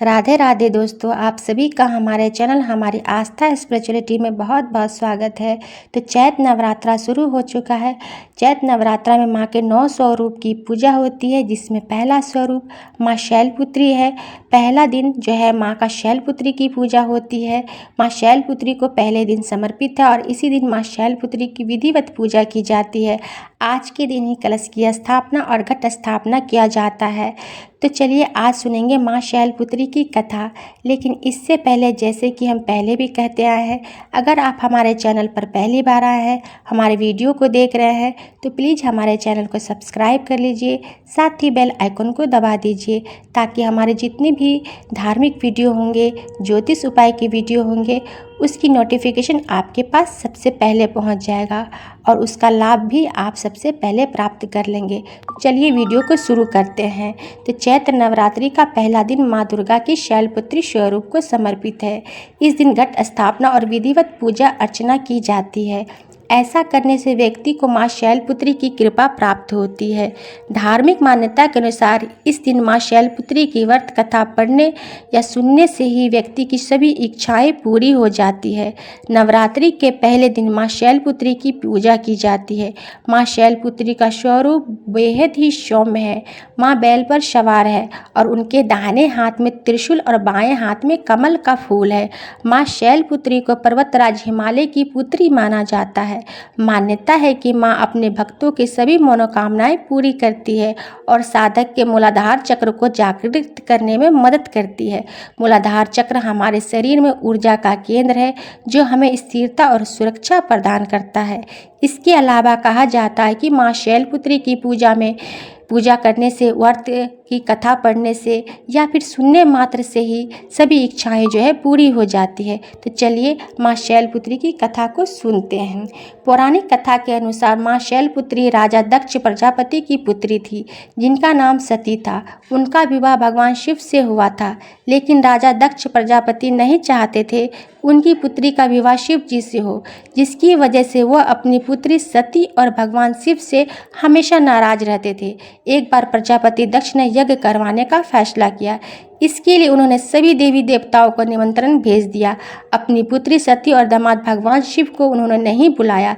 राधे राधे दोस्तों, आप सभी का हमारे चैनल हमारी आस्था स्पिरिचुअलिटी में बहुत बहुत स्वागत है। तो चैत नवरात्रा शुरू हो चुका है। चैत नवरात्रा में माँ के 9 स्वरूप की पूजा होती है, जिसमें पहला स्वरूप माँ शैलपुत्री है। पहला दिन जो है माँ का शैलपुत्री की पूजा होती है। माँ शैलपुत्री को पहले दिन समर्पित है और इसी दिन माँ शैलपुत्री की विधिवत पूजा की जाती है। आज के दिन ही कलश की स्थापना और घट स्थापना किया जाता है। तो चलिए आज सुनेंगे माँ शैलपुत्री की कथा। लेकिन इससे पहले, जैसे कि हम पहले भी कहते आए हैं, अगर आप हमारे चैनल पर पहली बार आए हैं, हमारे वीडियो को देख रहे हैं, तो प्लीज़ हमारे चैनल को सब्सक्राइब कर लीजिए, साथ ही बेल आइकन को दबा दीजिए, ताकि हमारे जितने भी धार्मिक वीडियो होंगे, ज्योतिष उपाय के वीडियो होंगे, उसकी नोटिफिकेशन आपके पास सबसे पहले पहुंच जाएगा और उसका लाभ भी आप सबसे पहले प्राप्त कर लेंगे। चलिए वीडियो को शुरू करते हैं। तो चैत्र नवरात्रि का पहला दिन माँ दुर्गा की शैलपुत्री स्वरूप को समर्पित है। इस दिन घट स्थापना और विधिवत पूजा अर्चना की जाती है। ऐसा करने से व्यक्ति को माँ शैलपुत्री की कृपा प्राप्त होती है। धार्मिक मान्यता के अनुसार इस दिन माँ शैलपुत्री की व्रत कथा पढ़ने या सुनने से ही व्यक्ति की सभी इच्छाएं पूरी हो जाती है। नवरात्रि के पहले दिन माँ शैलपुत्री की पूजा की जाती है। माँ शैलपुत्री का स्वरूप बेहद ही सौम्य है। माँ बैल पर सवार है और उनके दाहिने हाथ में त्रिशूल और बाएं हाथ में कमल का फूल है। माँ शैलपुत्री को पर्वतराज हिमालय की पुत्री माना जाता है। मान्यता है कि माँ अपने भक्तों की सभी मनोकामनाएं पूरी करती है और साधक के मूलाधार चक्र को जागृत करने में मदद करती है। मूलाधार चक्र हमारे शरीर में ऊर्जा का केंद्र है, जो हमें स्थिरता और सुरक्षा प्रदान करता है। इसके अलावा कहा जाता है कि माँ शैलपुत्री की पूजा करने से, व्रत की कथा पढ़ने से या फिर सुनने मात्र से ही सभी इच्छाएं जो है पूरी हो जाती है। तो चलिए माँ शैलपुत्री की कथा को सुनते हैं। पौराणिक कथा के अनुसार माँ शैलपुत्री राजा दक्ष प्रजापति की पुत्री थी, जिनका नाम सती था। उनका विवाह भगवान शिव से हुआ था, लेकिन राजा दक्ष प्रजापति नहीं चाहते थे उनकी पुत्री का विवाह शिव जी से हो, जिसकी वजह से वह अपनी पुत्री सती और भगवान शिव से हमेशा नाराज रहते थे। एक बार प्रजापति दक्ष ने यज्ञ करवाने का फैसला किया। इसके लिए उन्होंने सभी देवी देवताओं को निमंत्रण भेज दिया। अपनी पुत्री सती और दामाद भगवान शिव को उन्होंने नहीं बुलाया।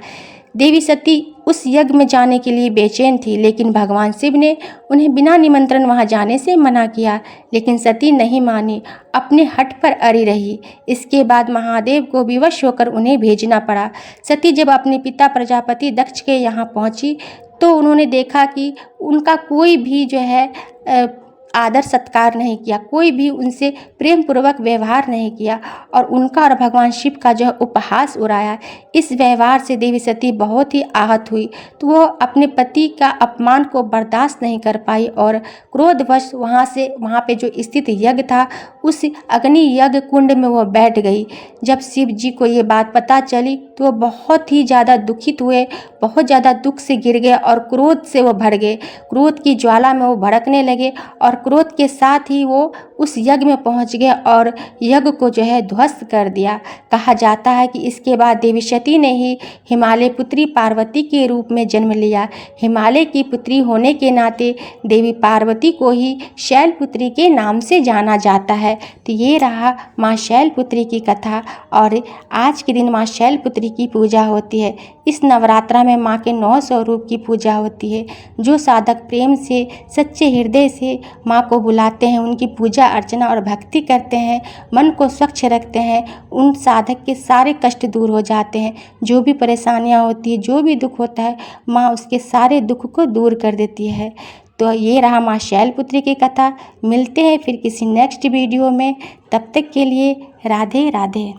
देवी सती उस यज्ञ में जाने के लिए बेचैन थी, लेकिन भगवान शिव ने उन्हें बिना निमंत्रण वहां जाने से मना किया। लेकिन सती नहीं मानी, अपने हठ पर अड़ी रही। इसके बाद महादेव को विवश होकर उन्हें भेजना पड़ा। सती जब अपने पिता प्रजापति दक्ष के यहाँ पहुंची तो उन्होंने देखा कि उनका कोई भी जो है आदर सत्कार नहीं किया, कोई भी उनसे प्रेम पूर्वक व्यवहार नहीं किया और उनका और भगवान शिव का जो उपहास उड़ाया। इस व्यवहार से देवी सती बहुत ही आहत हुई, तो वो अपने पति का अपमान को बर्दाश्त नहीं कर पाई और क्रोधवश वहाँ पे जो स्थित यज्ञ था, उस अग्नि यज्ञ कुंड में वो बैठ गई। जब शिव जी को ये बात पता चली तो वो बहुत ही ज़्यादा दुखित हुए, बहुत ज़्यादा दुख से गिर गए और क्रोध से वो भर गए। क्रोध की ज्वाला में वो भड़कने लगे और क्रोध के साथ ही वो उस यज्ञ में पहुंच गए और यज्ञ को जो है ध्वस्त कर दिया। कहा जाता है कि इसके बाद देवी सती ने ही हिमालय पुत्री पार्वती के रूप में जन्म लिया। हिमालय की पुत्री होने के नाते देवी पार्वती को ही शैलपुत्री के नाम से जाना जाता है। तो ये रहा माँ शैलपुत्री की कथा और आज के दिन माँ शैलपुत्री की पूजा होती है। इस नवरात्रा में माँ के 9 स्वरूप की पूजा होती है। जो साधक प्रेम से, सच्चे हृदय से माँ को बुलाते हैं, उनकी पूजा अर्चना और भक्ति करते हैं, मन को स्वच्छ रखते हैं, उन साधक के सारे कष्ट दूर हो जाते हैं। जो भी परेशानियाँ होती है, जो भी दुख होता है, माँ उसके सारे दुख को दूर कर देती है। तो ये रहा माँ शैलपुत्री की कथा। मिलते हैं फिर किसी नेक्स्ट वीडियो में, तब तक के लिए राधे राधे।